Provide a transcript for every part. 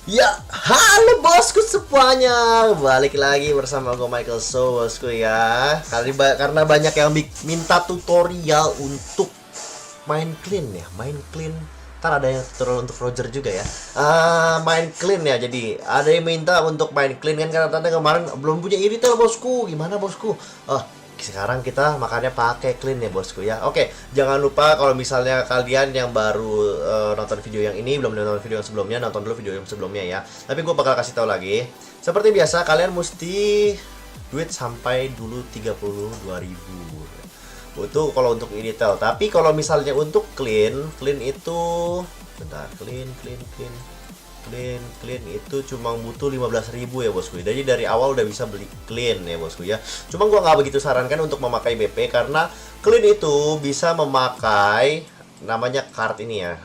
Ya, halo bosku semuanya. Balik lagi bersama gue Michael So, bosku ya. Karena banyak yang minta tutorial untuk main clean ya, main clean. Ntar ada yang tutorial untuk Roger juga ya. Main clean ya. Jadi ada yang minta untuk main clean kan, karena tante kemarin belum punya iritel bosku. Gimana bosku? Sekarang kita makannya pakai clean ya bosku ya. Oke, jangan lupa kalau misalnya kalian yang baru nonton video yang ini, belum nonton video yang sebelumnya, nonton dulu video yang sebelumnya ya. Tapi gue bakal kasih tahu lagi. Seperti biasa, kalian mesti duit sampai dulu 32.000 itu kalau untuk iritel. Tapi kalau misalnya untuk clean itu bentar, clean itu cuma butuh 15.000 ya bosku. Jadi dari awal udah bisa beli clean ya bosku ya. Cuma gua nggak begitu sarankan untuk memakai BP, karena clean itu bisa memakai namanya card ini ya.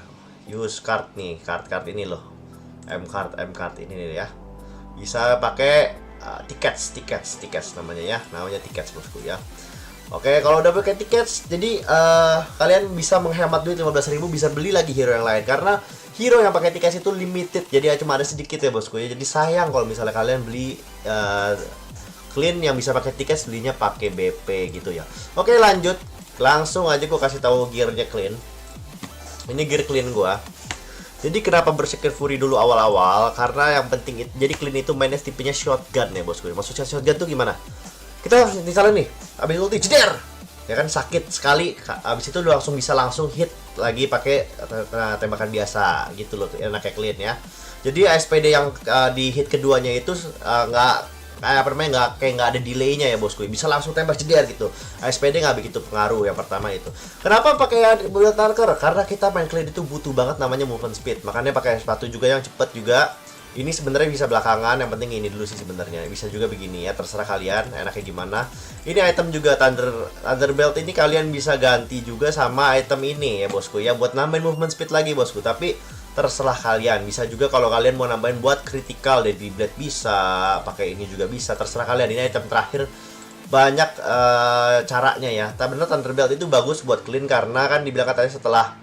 Use card nih, card ini loh. M card ini nih ya. Bisa pakai tickets namanya ya. Namanya tickets bosku ya. Oke, kalau udah pakai tiket, jadi kalian bisa menghemat duit 15.000, bisa beli lagi hero yang lain. Karena hero yang pakai tiket itu limited, jadi cuma ada sedikit ya bosku ya. Jadi sayang kalau misalnya kalian beli clean yang bisa pakai tiket, belinya pakai BP gitu ya. Oke, lanjut. Langsung aja gue kasih tahu gearnya clean. Ini gear clean gua. Jadi kenapa bersekir fury dulu awal-awal? Karena yang penting jadi clean itu mainnya tipenya shotgun ya bosku. Maksudnya shotgun tuh gimana? Kita misalnya nih, abis ulti jeder, ya kan sakit sekali, abis itu lu langsung hit lagi pakai tembakan biasa gitu loh, enaknya clean ya. Jadi SPD yang di hit keduanya itu nggak nggak ada delaynya ya bosku, bisa langsung tembak jeder gitu. SPD nggak begitu pengaruh yang pertama itu. Kenapa pakai bullet marker? Karena kita main clean itu butuh banget namanya movement speed, makanya pakai sepatu juga yang cepet juga. Ini sebenarnya bisa belakangan, yang penting ini dulu sih sebenarnya. Bisa juga begini ya, terserah kalian enaknya gimana. Ini item juga Thunder Belt ini kalian bisa ganti juga sama item ini ya bosku ya, buat nambahin movement speed lagi bosku. Tapi terserah kalian, bisa juga kalau kalian mau nambahin buat critical Deadly Blade bisa, pakai ini juga bisa, terserah kalian. Ini item terakhir, banyak caranya ya. Tapi bener Thunder Belt itu bagus buat clean, karena kan dibilang katanya setelah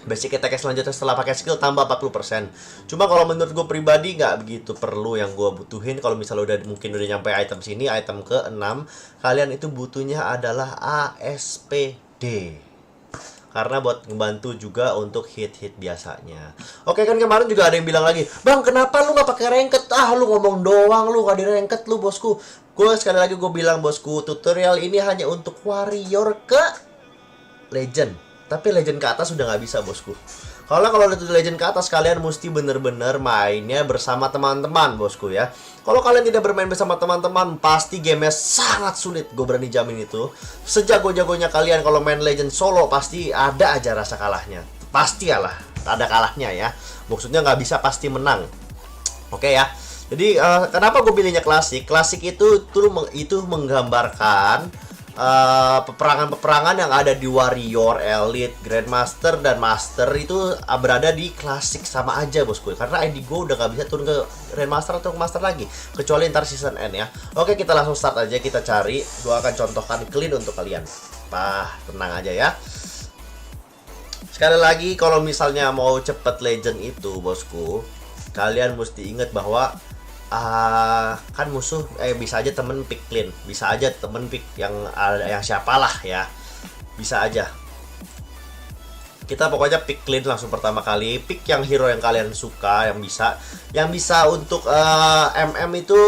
basic attack selanjutnya setelah pakai skill tambah 40%. Cuma kalau menurut gue pribadi nggak begitu perlu yang gue butuhin. Kalau misalnya udah mungkin udah nyampe item sini, item ke-6, kalian itu butuhnya adalah ASPD. Karena buat ngebantu juga untuk hit-hit biasanya. Oke, kan kemarin juga ada yang bilang lagi, "Bang, kenapa lu nggak pakai ranked? Lu ngomong doang, lu nggak di ranked lu, bosku." Gue sekali lagi gue bilang bosku, tutorial ini hanya untuk warrior ke legend. Tapi legend ke atas udah nggak bisa bosku. Kalau legend ke atas, kalian mesti bener-bener mainnya bersama teman-teman bosku ya. Kalau kalian tidak bermain bersama teman-teman, pasti gamenya sangat sulit. Gue berani jamin itu. Sejago-jagonya kalian kalau main legend solo, pasti ada aja rasa kalahnya. Pasti lah, ada kalahnya ya. Maksudnya nggak bisa pasti menang. Oke ya. Jadi kenapa gue pilihnya klasik? Klasik itu menggambarkan peperangan-peperangan yang ada di warrior, elite, grandmaster, dan master itu berada di klasik sama aja bosku. Karena ID gue udah gak bisa turun ke grandmaster atau ke master lagi, kecuali ntar season end ya. Oke, kita langsung start aja, kita cari. Gue akan contohkan clean untuk kalian. Tenang aja ya. Sekali lagi, kalau misalnya mau cepet legend itu bosku, kalian mesti ingat bahwa kan musuh bisa aja temen pick clean, bisa aja temen pick yang siapalah ya, bisa aja. Kita pokoknya pick clean langsung pertama kali, pick yang hero yang kalian suka, yang bisa untuk MM itu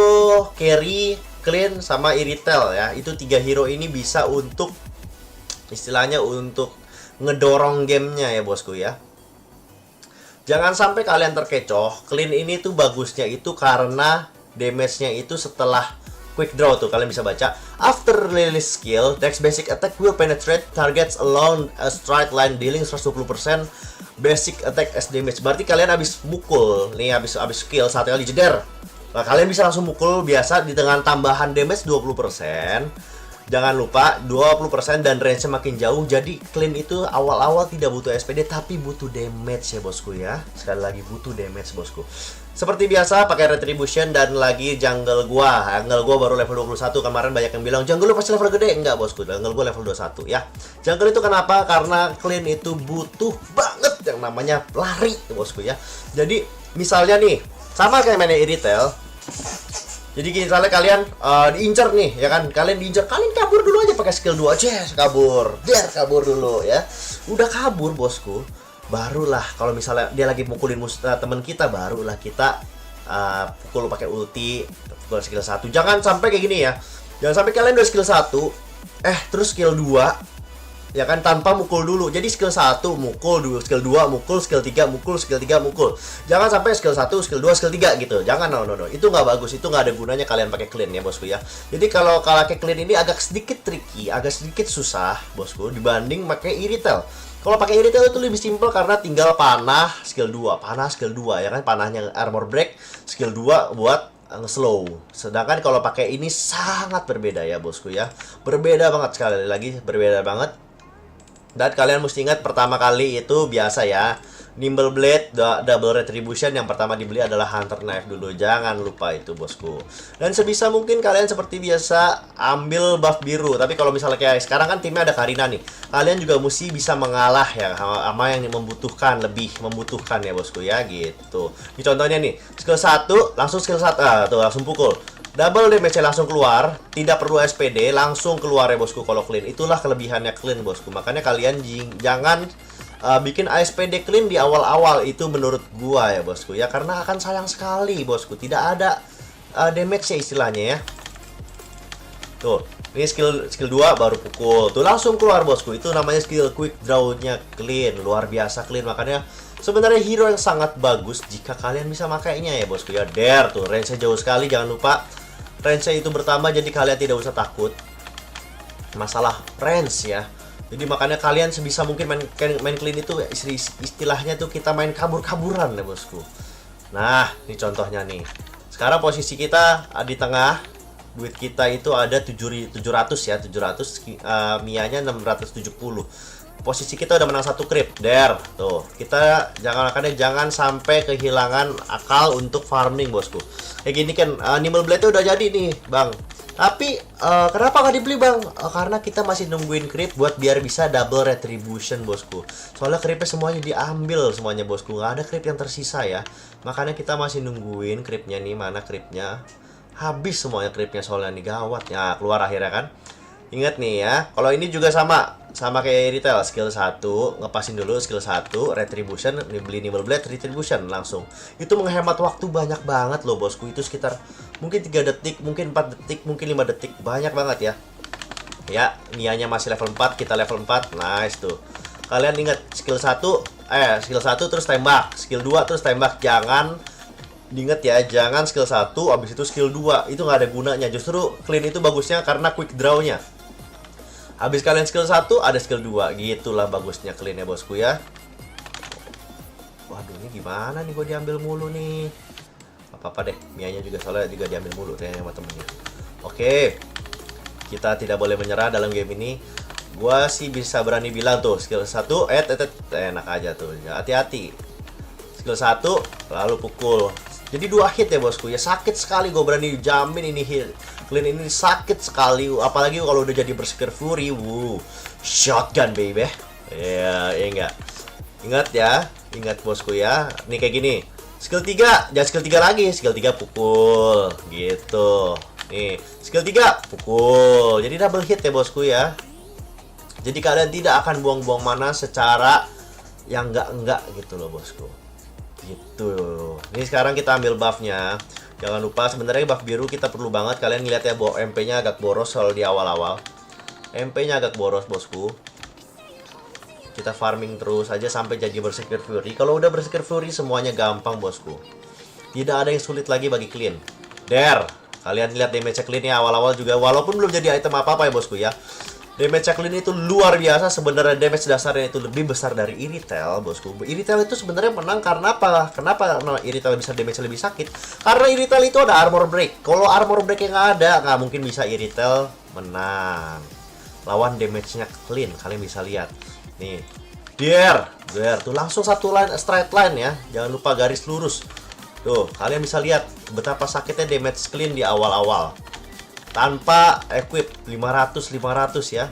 carry, clean, sama iritel ya. Itu 3 hero ini bisa untuk istilahnya untuk ngedorong gamenya ya bosku ya. Jangan sampai kalian terkecoh. Clean ini tuh bagusnya itu karena damage-nya itu setelah quick draw tuh, kalian bisa baca. After release skill, Dex basic attack will penetrate targets along a straight line, dealing 120% basic attack as damage. Berarti kalian habis mukul nih, habis skill satu kali jeder. Nah, kalian bisa langsung mukul biasa dengan tambahan damage 20%. Jangan lupa 20% dan range-nya makin jauh. Jadi clean itu awal-awal tidak butuh SPD, tapi butuh damage ya bosku ya. Sekali lagi butuh damage bosku. Seperti biasa pakai retribution dan lagi jungle gua. Jungle gua baru level 21. Kemarin banyak yang bilang jungle lu pasti level gede. Enggak bosku, jungle gua level 21 ya. Jungle itu kenapa? Karena clean itu butuh banget yang namanya lari bosku ya. Jadi misalnya nih, Sama kayak mainnya Iritel. Jadi misalnya kalian diincar nih, ya kan? Kalian diincar, kalian kabur dulu aja pakai skill 2. Yes, kabur. Kabur dulu ya. Udah kabur, bosku. Barulah kalau misalnya dia lagi mukulin teman kita, barulah kita pukul pakai ulti, pukul skill 1. Jangan sampai kayak gini ya. Jangan sampai kalian udah skill 1, terus skill 2 ya kan, tanpa mukul dulu. Jadi skill 1 mukul dulu, skill 2 mukul, skill 3 mukul, skill 3 mukul. Jangan sampai skill 1, skill 2, skill 3 gitu. Jangan, no. Itu nggak bagus, itu nggak ada gunanya kalian pakai clean ya, bosku ya. Jadi kalau pakai clean ini agak sedikit tricky, agak sedikit susah, bosku, dibanding pakai Iritel. Kalau pakai Iritel itu lebih simpel karena tinggal panah skill 2, ya kan, panahnya armor break, skill 2 buat slow. Sedangkan kalau pakai ini sangat berbeda ya, bosku ya. Berbeda banget, sekali lagi berbeda banget. Dan kalian mesti ingat pertama kali itu biasa ya, Nimble Blade Double Retribution yang pertama dibeli adalah Hunter Knife dulu. Jangan lupa itu, bosku. Dan sebisa mungkin kalian seperti biasa ambil buff biru. Tapi kalau misalnya kayak sekarang kan timnya ada Karina nih, kalian juga mesti bisa mengalah ya sama yang membutuhkan, lebih membutuhkan ya, bosku ya, gitu. Ini contohnya nih, skill 1 langsung skill 1 tuh langsung pukul. Double damage langsung keluar, tidak perlu SPD, langsung keluar ya, bosku, kalau clean. Itulah kelebihannya clean, bosku. Makanya kalian jangan bikin ASPD clean di awal-awal, itu menurut gua ya, bosku ya, karena akan sayang sekali, bosku. Tidak ada damage ya istilahnya ya. Tuh, ini skill 2 baru pukul. Tuh langsung keluar, bosku. Itu namanya skill quick draw-nya clean, luar biasa clean. Makanya sebenarnya hero yang sangat bagus jika kalian bisa makainya ya, bosku ya. Dare tuh, range-nya jauh sekali, jangan lupa. Range-nya itu bertambah, jadi kalian tidak usah takut masalah range ya. Jadi makanya kalian sebisa mungkin main clean itu istilahnya tuh kita main kabur-kaburan ya, bosku. Nah, ini contohnya nih. Sekarang posisi kita di tengah. Duit kita itu ada 700 ya, 700, Mia-nya 670. Posisi kita udah menang 1 creep. There, tuh. Kita jangan sampai kehilangan akal untuk farming, bosku. Kayak gini kan, Nimble Blade udah jadi nih, Bang. Tapi kenapa nggak dibeli, Bang? Karena kita masih nungguin creep buat biar bisa double retribution, bosku. Soalnya creepnya semuanya diambil semuanya, bosku. Nggak ada creep yang tersisa ya. Makanya kita masih nungguin creepnya nih, mana creepnya? Habis semuanya creepnya, soalnya nih gawat. Ya, keluar akhirnya kan. Ingat nih ya, kalau ini juga sama kayak retail, skill 1, ngepasin dulu skill 1, retribution, beli Nimble Blade, retribution langsung. Itu menghemat waktu banyak banget loh, bosku. Itu sekitar mungkin 3 detik, mungkin 4 detik, mungkin 5 detik. Banyak banget ya. Ya, Nianya masih level 4, kita level 4. Nice tuh. Kalian ingat skill 1, skill 1 terus tembak, skill 2 terus tembak. Jangan diingat ya, jangan skill 1 habis itu skill 2. Itu nggak ada gunanya. Justru clean itu bagusnya karena quick draw-nya. Habis kalian skill 1, ada skill 2. Gitulah bagusnya clean ya, bosku ya. Waduh, ini gimana nih, gue diambil mulu nih. Apa-apa deh, Mianya juga soalnya juga diambil mulu kayaknya sama temennya. Oke, kita tidak boleh menyerah dalam game ini. Gua sih bisa berani bilang tuh, skill 1, enak aja tuh. Hati-hati. Skill 1, lalu pukul. Jadi 2 hit ya, bosku ya. Sakit sekali, gue berani jamin ini hit. Clean ini sakit sekali, apalagi kalau udah jadi Berserker Fury. Shotgun baby. Ya, enggak. Ingat ya, ingat, bosku ya. Nih kayak gini. Skill 3, jangan skill 3 lagi. Skill 3 pukul. Gitu. Nih, skill 3 pukul. Jadi double hit ya, bosku ya. Jadi kalian tidak akan buang-buang mana secara yang enggak gitu loh, bosku. Gitu. Ini sekarang kita ambil buffnya. Jangan lupa sebenarnya buff biru kita perlu banget. Kalian lihat ya, bahwa MP-nya agak boros soal di awal-awal. MP-nya agak boros, bosku. Kita farming terus aja sampai jadi Berserker Fury. Kalau udah Berserker Fury semuanya gampang, bosku. Tidak ada yang sulit lagi bagi clean. There. Kalian lihat damage clean ya awal-awal juga, walaupun belum jadi item apa-apa ya, bosku ya. Damage clean itu luar biasa. Sebenarnya damage dasarnya itu lebih besar dari Iritel, bosku. Iritel itu sebenarnya menang karena apa? Kenapa Iritel bisa damage lebih sakit? Karena Iritel itu ada armor break. Kalau armor break yang ada, nggak mungkin bisa Iritel menang. Lawan damage-nya clean, kalian bisa lihat. Nih, there tuh langsung satu line, straight line ya. Jangan lupa garis lurus. Tuh, kalian bisa lihat betapa sakitnya damage clean di awal-awal. Tanpa equip 500 ya.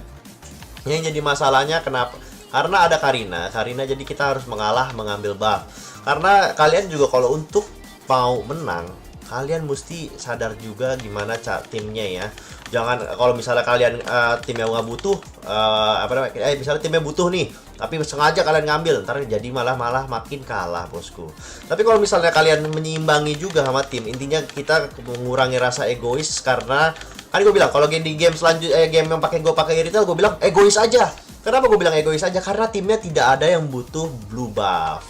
Yang jadi masalahnya kenapa? Karena ada Karina jadi kita harus mengalah mengambil buff. Karena kalian juga kalau untuk mau menang, kalian mesti sadar juga gimana timnya ya. Jangan kalau misalnya kalian timnya nggak butuh, misalnya timnya butuh nih, tapi sengaja kalian ngambil, ntar jadi malah makin kalah bosku. Tapi kalau misalnya kalian menyeimbangi juga sama tim, intinya kita mengurangi rasa egois. Karena kan gue bilang kalau di game selanjutnya, game yang gue pakai Irithel, gue bilang egois aja. Kenapa gue bilang egois aja? Karena timnya tidak ada yang butuh blue buff.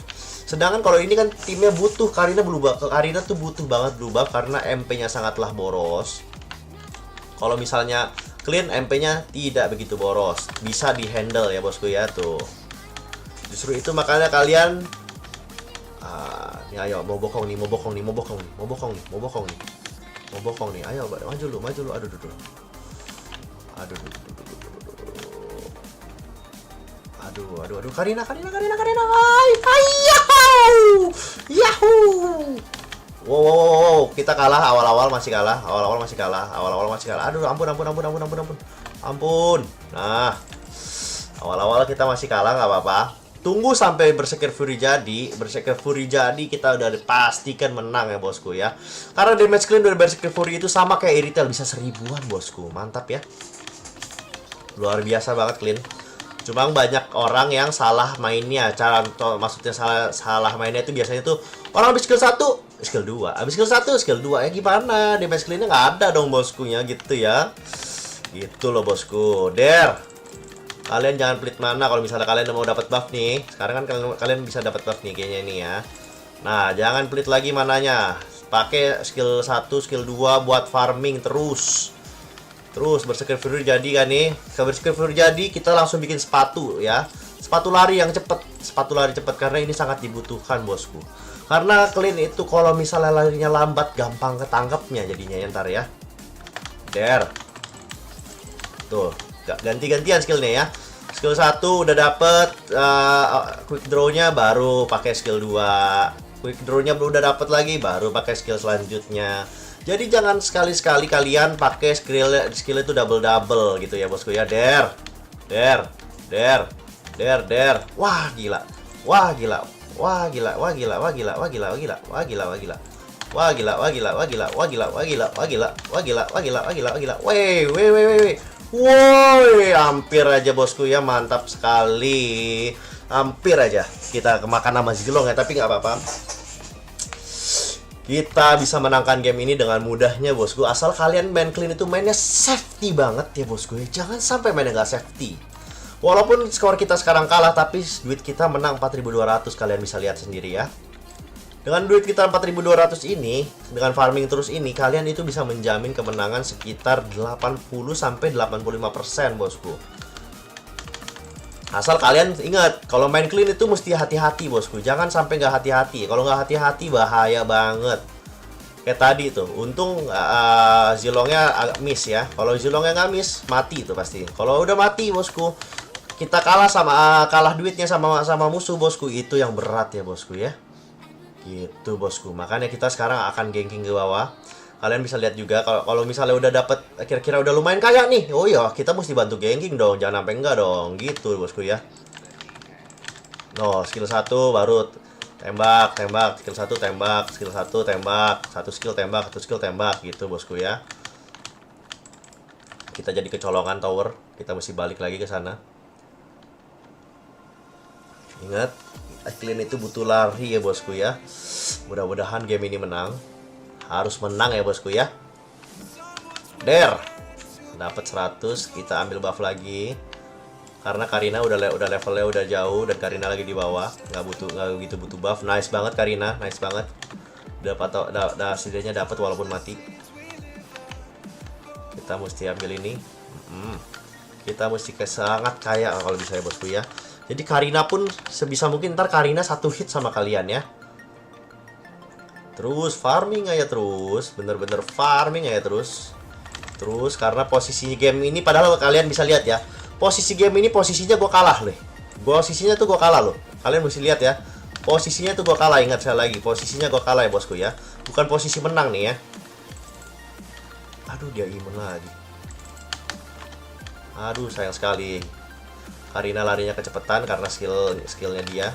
Sedangkan kalau ini kan timnya butuh Karina blue buff. Karina tuh butuh banget blue buff karena MP-nya sangatlah boros. Kalau misalnya clean, MP-nya tidak begitu boros, bisa di-handle ya bosku ya tuh. Justru itu makanya kalian nih ayo mau bokong nih. Ayo maju lu. Aduh. Karina. Yahoo! Wow, kita kalah awal-awal masih kalah. Aduh, ampun. Nah, awal-awal kita masih kalah, nggak apa-apa. Tunggu sampai Berserker Fury jadi, kita udah pastikan menang ya bosku ya. Karena damage clean dari Berserker Fury itu sama kayak Irithel, bisa 1000-an bosku. Mantap ya. Luar biasa banget clean. Cuma banyak orang yang salah mainnya. Maksudnya salah mainnya itu biasanya tuh orang habis skill 1, skill 2, habis skill 1, skill 2. Ya gimana? Damage clean-nya nggak ada dong boskunya gitu ya. Gitu loh bosku. Kalian jangan pelit mana kalau misalnya kalian mau dapat buff nih. Sekarang kan kalian bisa dapat buff nih kayaknya ini ya. Nah, jangan pelit lagi mananya. Pakai skill 1, skill 2 buat farming terus. Berserker Fury jadi kan nih. Kalau Berserker Fury jadi, kita langsung bikin sepatu ya. Sepatu lari yang cepet. Karena ini sangat dibutuhkan bosku. Karena clean itu kalau misalnya larinya lambat, gampang ketangkepnya jadinya ya ntar ya. Tuh, ganti-gantian skillnya ya. Skill 1 udah dapet, quick draw-nya baru pakai skill 2. Quick draw-nya udah dapet lagi, baru pakai skill selanjutnya. Jadi jangan sekali-sekali kalian pakai skill itu double gitu ya bosku ya. Wah gila. Woi, hampir aja bosku ya, mantap sekali. Hampir aja kita kemakan sama Zilong ya, tapi nggak apa-apa. Kita bisa menangkan game ini dengan mudahnya bosku. Asal kalian main clean itu mainnya safety banget ya bosku. Jangan sampai mainnya nggak safety. Walaupun skor kita sekarang kalah, tapi duit kita menang 4.200. Kalian bisa lihat sendiri ya. Dengan duit kita 4.200 ini, dengan farming terus ini, kalian itu bisa menjamin kemenangan sekitar 80-85% bosku. Asal kalian ingat, kalau main clean itu mesti hati-hati bosku. Jangan sampai nggak hati-hati. Kalau nggak hati-hati bahaya banget. Kayak tadi tuh, untung Zilongnya agak miss ya. Kalau Zilongnya nggak miss, mati tuh pasti. Kalau udah mati bosku, kita kalah duitnya sama musuh bosku. Itu yang berat ya bosku ya. Gitu bosku. Makanya kita sekarang akan ganking ke bawah. Kalian bisa lihat juga kalau misalnya udah dapat kira-kira udah lumayan kaya nih. Oh iya, kita mesti bantu ganking dong. Jangan sampai enggak dong. Gitu bosku ya. No, skill 1 baru tembak, skill 1 tembak, skill 1 tembak, satu skill tembak gitu bosku ya. Kita jadi kecolongan tower. Kita mesti balik lagi ke sana. Ingat, clean itu butuh lari ya bosku ya. Mudah-mudahan game ini menang. Harus menang ya bosku ya. Dapat 100, kita ambil buff lagi. Karena Karina udah levelnya udah jauh dan Karina lagi di bawah, nggak begitu butuh buff. Nice banget Karina, nice banget. Setidaknya dapat walaupun mati. Kita mesti ambil ini. Kita mesti sangat kaya kalau bisa ya bosku ya. Jadi Karina pun sebisa mungkin ntar Karina satu hit sama kalian ya. Terus farming aja terus, bener-bener farming aja terus. Karena posisi game ini, padahal kalian bisa lihat ya, posisi game ini posisinya gue kalah loh. Posisinya tuh gue kalah loh. Kalian mesti lihat ya, posisinya tuh gue kalah. Ingat saya lagi, posisinya gue kalah ya bosku ya. Bukan posisi menang nih ya. Aduh, dia imun lagi. Aduh, sayang sekali. Karina larinya kecepatan karena skillnya dia.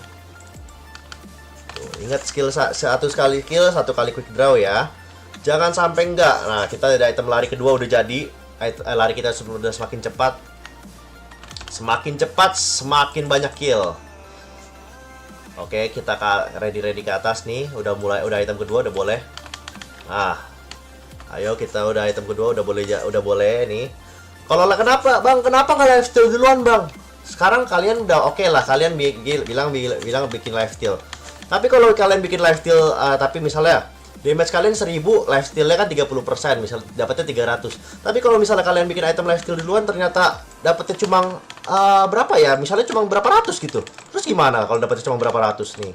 Tuh, Ingat skill satu kali kill, satu kali quick draw ya. Jangan sampai enggak. Nah, kita ada item lari kedua udah jadi. Lari kita sudah semakin cepat. Semakin cepat, semakin banyak kill. Oke, kita ready ke atas nih. Udah item kedua udah boleh. Nah, ayo kita udah item kedua udah boleh nih. Kalau lah kenapa, Bang? Kenapa nggak lifesteal duluan, Bang? Sekarang kalian udah oke lah, kalian bilang bikin lifesteal. Tapi kalau kalian bikin lifesteal tapi misalnya damage kalian 1000, lifestealnya kan 30%, misal dapatnya 300. Tapi kalau misalnya kalian bikin item lifesteal duluan ternyata dapatnya cuma berapa ya? Misalnya cuma berapa ratus gitu. Terus gimana kalau dapatnya cuma berapa ratus nih?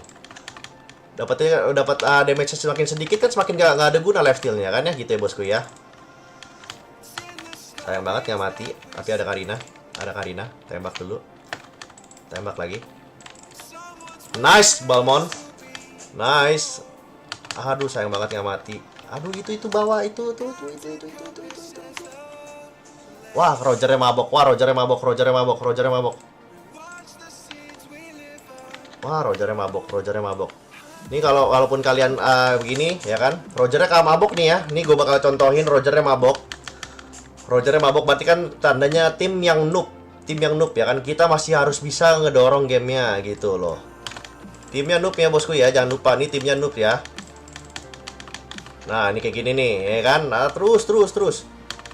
Dapat damage semakin sedikit kan semakin nggak ada guna lifestealnya kan ya, gitu ya bosku ya. Sayang banget nggak mati, tapi ada Karina. Tembak dulu. Tembak lagi. Nice, Balmon. Nice. Aduh, sayang banget nggak mati. Aduh, itu bawah itu. Wah, Rogernya mabok. Wah, Rogernya mabok. Ini walaupun kalian begini ya kan, Rogernya kalau mabok nih ya. Nih gue bakal contohin Rogernya mabok. Berarti kan tandanya tim yang noob ya kan. Kita masih harus bisa ngedorong gamenya gitu loh. Timnya noob ya bosku ya, jangan lupa nih timnya noob ya. Nah, ini kayak gini nih, ya kan? Nah, terus.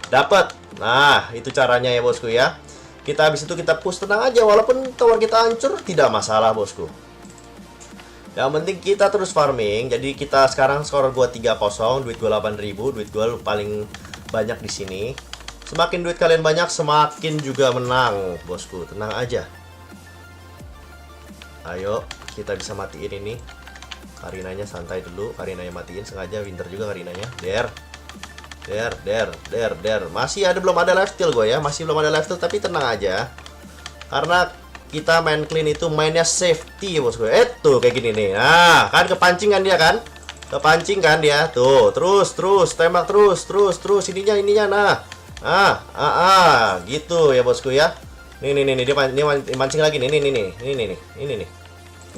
Dapat. Nah, itu caranya ya bosku ya. Kita habis itu kita push, tenang aja walaupun tower kita hancur tidak masalah bosku. Yang penting kita terus farming. Jadi kita sekarang skor gua 3-0, duit gua 8.000, duit gua paling banyak di sini. Semakin duit kalian banyak, semakin juga menang, bosku. Tenang aja. Ayo, kita bisa matiin ini. Karinanya santai dulu. Karinanya matiin sengaja. Winter juga Karinanya. Der. Masih belum ada lifesteal gue ya. Masih belum ada lifesteal, tapi tenang aja. Karena kita main clean itu mainnya safety, bosku. Tuh kayak gini nih. Nah, kan kepancing kan dia kan? Tuh, terus tembak terus. Ininya nah. Gitu ya bosku ya. Nih dia mancing lagi nih.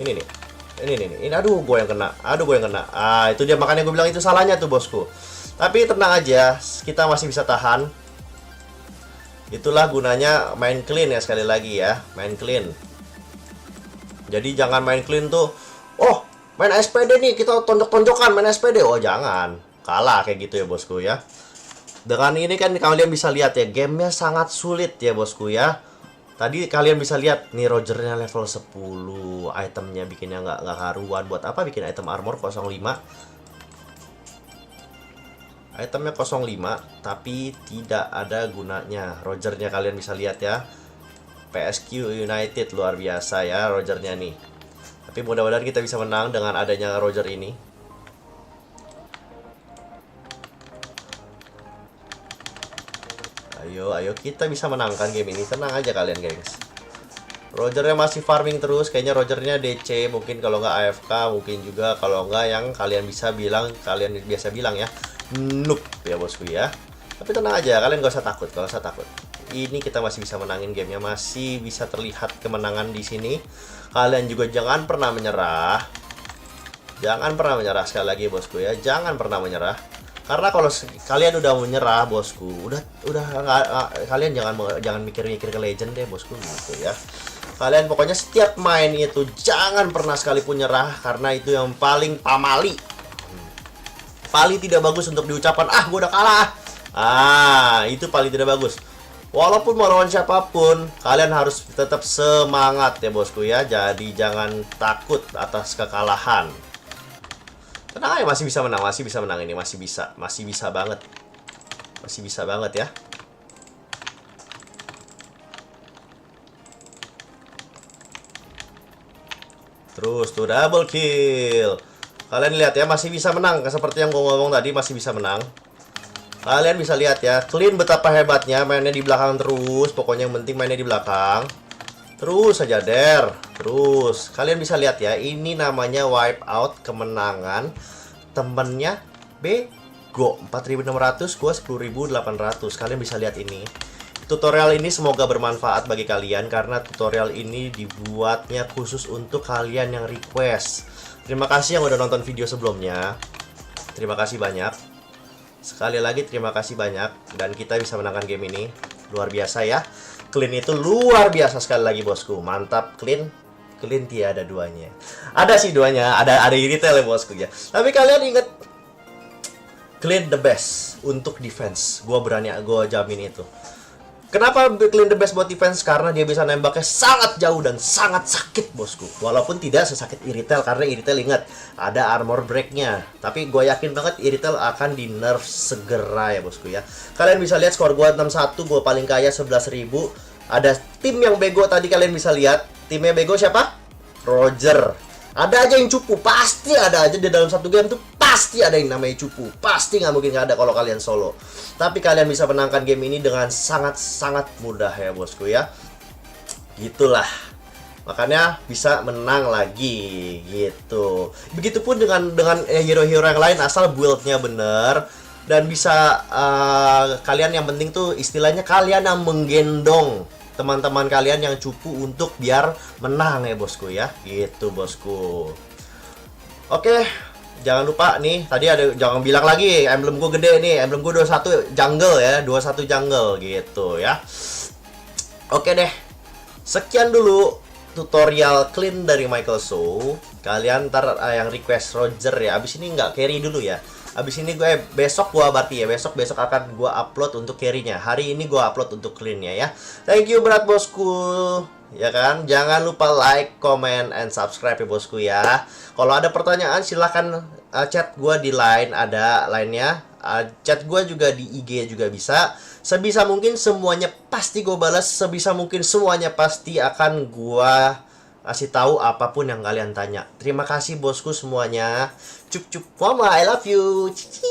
Ini aduh gue yang kena. Itu dia, makanya gue bilang itu salahnya tuh bosku. Tapi tenang aja, kita masih bisa tahan. Itulah gunanya main clean ya, sekali lagi ya, main clean. Jadi jangan main clean tuh, oh main SPD nih, kita tonjok-tonjokan main SPD. Oh jangan, kalah kayak gitu ya bosku ya. Dengan ini kan kalian bisa lihat ya, gamenya sangat sulit ya bosku ya. Tadi kalian bisa lihat nih, Rogernya level 10, itemnya bikinnya nggak karuan. Buat apa bikin item armor 05? Itemnya 05, tapi tidak ada gunanya. Rogernya kalian bisa lihat ya. PSQ United luar biasa ya Rogernya nih. Tapi mudah-mudahan kita bisa menang dengan adanya Roger ini. Ayo kita bisa menangkan game ini. Tenang aja kalian gengs. Rogernya masih farming terus. Kayaknya Rogernya DC. Mungkin kalau nggak AFK. Mungkin juga kalau nggak yang kalian biasa bilang ya, noob ya bosku ya. Tapi tenang aja, kalian gak usah takut. Ini kita masih bisa menangin gamenya. Masih bisa terlihat kemenangan di sini. Kalian juga jangan pernah menyerah. Sekali lagi bosku ya. Jangan pernah menyerah. Karena kalau kalian udah menyerah bosku, udah kalian jangan mikir-mikir ke legend deh bosku gitu ya. Kalian pokoknya setiap main itu jangan pernah sekalipun nyerah, karena itu yang paling pamali. Paling tidak bagus untuk diucapkan, gue udah kalah. Itu paling tidak bagus. Walaupun mau lawan siapapun, kalian harus tetap semangat ya bosku ya. Jadi jangan takut atas kekalahan. Tenang aja, masih bisa menang ini, masih bisa banget ya. Terus tuh double kill. Kalian lihat ya, masih bisa menang. Seperti yang gue ngomong tadi, masih bisa menang. Kalian bisa lihat ya, clean betapa hebatnya. Mainnya di belakang terus. Pokoknya yang penting mainnya di belakang. Terus saja der. Terus kalian bisa lihat ya, ini namanya wipe out, kemenangan temennya bego. 4.600, gua 10.800. Kalian bisa lihat ini. Tutorial ini semoga bermanfaat bagi kalian, karena tutorial ini dibuatnya khusus untuk kalian yang request Terima kasih yang udah nonton video sebelumnya. Terima kasih banyak. Sekali lagi terima kasih banyak. Dan kita bisa menangkan game ini. Luar biasa ya. Clean itu luar biasa sekali lagi bosku. Mantap Clean. Clean tiada duanya. Ada sih duanya. Ada iritel ya bosku ya. Tapi kalian ingat, Clean the best untuk defense. Gua jamin itu. Kenapa Clean the best buat defense? Karena dia bisa nembaknya sangat jauh dan sangat sakit bosku. Walaupun tidak sesakit iritel, karena iritel ingat ada armor breaknya. Tapi gue yakin banget iritel akan di nerf segera ya bosku ya. Kalian bisa lihat skor gue 61, gue paling kaya 11.000. Ada tim yang bego tadi, kalian bisa lihat. Timnya bego siapa? Roger. Ada aja yang cupu, pasti ada aja di dalam satu game tuh, pasti ada yang namanya cupu. Pasti nggak mungkin nggak ada kalau kalian solo. Tapi kalian bisa menangkan game ini dengan sangat-sangat mudah ya bosku ya. Gitulah. Makanya bisa menang lagi gitu. Begitupun dengan hero-hero yang lain, asal build-nya bener. Dan bisa kalian yang penting tuh istilahnya kalian yang menggendong teman-teman kalian yang cupu untuk biar menang ya bosku ya. Gitu bosku. Oke, jangan lupa nih, tadi jangan bilang lagi emblem gue gede nih, emblem gue 21 jungle ya, 21 jungle gitu ya. Oke deh. Sekian dulu tutorial Clean dari Michael Sow. Kalian ntar yang request Roger ya. Abis ini nggak carry dulu ya. Abis ini besok berarti ya, besok akan gue upload untuk carry-nya. Hari ini gue upload untuk clean-nya ya. Thank you berat bosku. Ya kan, jangan lupa like, comment, and subscribe ya bosku ya. Kalau ada pertanyaan silahkan chat gue di line, ada line-nya. Chat gue juga di IG juga bisa. Sebisa mungkin semuanya pasti gue balas. Sebisa mungkin semuanya pasti akan gue kasih tahu apapun yang kalian tanya. Terima kasih bosku semuanya. Cup cup mama, I love you. Cici.